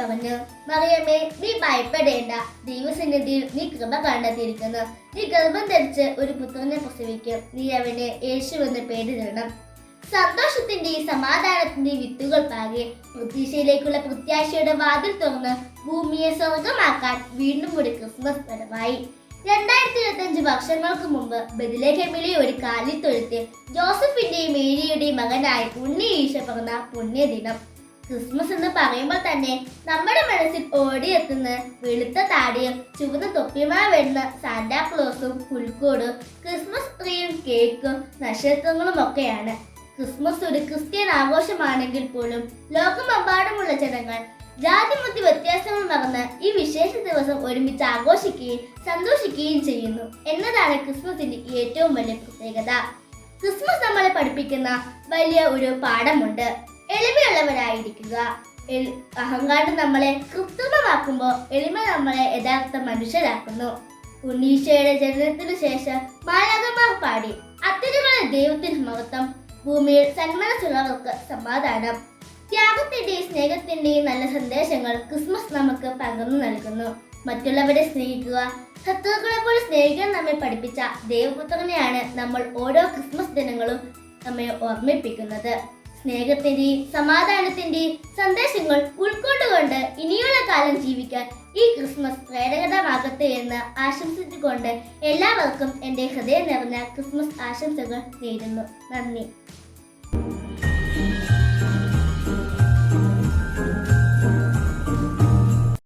പറഞ്ഞു, മറിയമേ, നീ ഭയപ്പെടേണ്ട. ദൈവസന്നിധിയിൽ നീ കൃപ കണ്ടെത്തിയിരിക്കുന്നു. നീ ഗർഭം ധരിച്ച് ഒരു പുത്രനെ പ്രസവിക്കും. നീ അവന് യേശുവെന്ന് പേരിടണം. സന്തോഷത്തിന്റെയും സമാധാനത്തിന്റെയും വിത്തുകൾ പാകി പ്രതീക്ഷയിലേക്കുള്ള പ്രത്യാശയുടെ വാതിൽ തുറന്ന് ഭൂമിയെ സ്വർഗമാക്കാൻ വീണ്ടും ഒരു ക്രിസ്മസ് വരവായി. 2025 വർഷങ്ങൾക്ക് മുമ്പ് ബെത്ലഹേമിലെ ഒരു കാലിത്തൊഴുത്തിൽ ജോസഫിന്റെയും മേരിയുടെയും മകനായി ഉണ്ണി ഈശോ പിറന്ന പുണ്യദിനം. ക്രിസ്മസ് എന്ന് പറയുമ്പോൾ തന്നെ നമ്മുടെ മനസ്സിൽ ഓടിയെത്തുന്ന വെളുത്ത താടിയും ചുവന്ന തൊപ്പിയുമായി വരുന്ന സാന്റാക്ലോസും പുൽക്കോടും ക്രിസ്മസ് ട്രീയും കേക്കും നക്ഷത്രങ്ങളും ഒക്കെയാണ്. ക്രിസ്മസ് ഒരു ക്രിസ്ത്യൻ ആഘോഷമാണെങ്കിൽ പോലും ലോകമെമ്പാടുമുള്ള ജനങ്ങൾ ജാതിമത വ്യത്യാസങ്ങൾ മറന്ന് ഈ വിശേഷ ദിവസം ഒരുമിച്ച് ആഘോഷിക്കുകയും സന്തോഷിക്കുകയും ചെയ്യുന്നു എന്നതാണ് ക്രിസ്മസിന്റെ ഏറ്റവും വലിയ പ്രത്യേകത. ക്രിസ്മസ് നമ്മളെ പഠിപ്പിക്കുന്ന വലിയ ഒരു പാഠമുണ്ട്. എളിമയുള്ളവരായിരിക്കുക. അഹങ്കാരം നമ്മളെ കൃത്രിമമാക്കുമ്പോൾ എളിമ നമ്മളെ യഥാർത്ഥ മനുഷ്യരാക്കുന്നു. ഉണ്ണീശോയുടെ ജനനത്തിനു ശേഷം മാലാഖമാർ പാടി, അത്തിരികളെ ദൈവത്തിന് മഹത്വം, ഭൂമിയിൽ സന്മനസ്സുള്ളവർക്ക് സമാധാനം. ത്യാഗത്തിന്റെയും സ്നേഹത്തിന്റെയും നല്ല സന്ദേശങ്ങൾ ക്രിസ്മസ് നമുക്ക് പകർന്നു നൽകുന്നു. മറ്റുള്ളവരെ സ്നേഹിക്കുക, ശത്രുക്കളെ പോലെ സ്നേഹിക്കാൻ നമ്മെ പഠിപ്പിച്ച ദൈവപുത്രനെയാണ് നമ്മൾ ഓരോ ക്രിസ്മസ് ദിനങ്ങളും നമ്മെ ഓർമ്മിപ്പിക്കുന്നത്. സ്നേഹത്തിന്റെയും സമാധാനത്തിന്റെയും സന്ദേശങ്ങൾ ഉൾക്കൊണ്ടുകൊണ്ട് ഇനിയുള്ള കാലം ജീവിക്കാൻ ഈ ക്രിസ്മസ് പ്രേരകമാകട്ടെ എന്ന് ആശംസിച്ചുകൊണ്ട് എല്ലാവർക്കും എൻ്റെ ഹൃദയം നിറഞ്ഞ ക്രിസ്മസ് ആശംസകൾ നേരുന്നു. നന്ദി.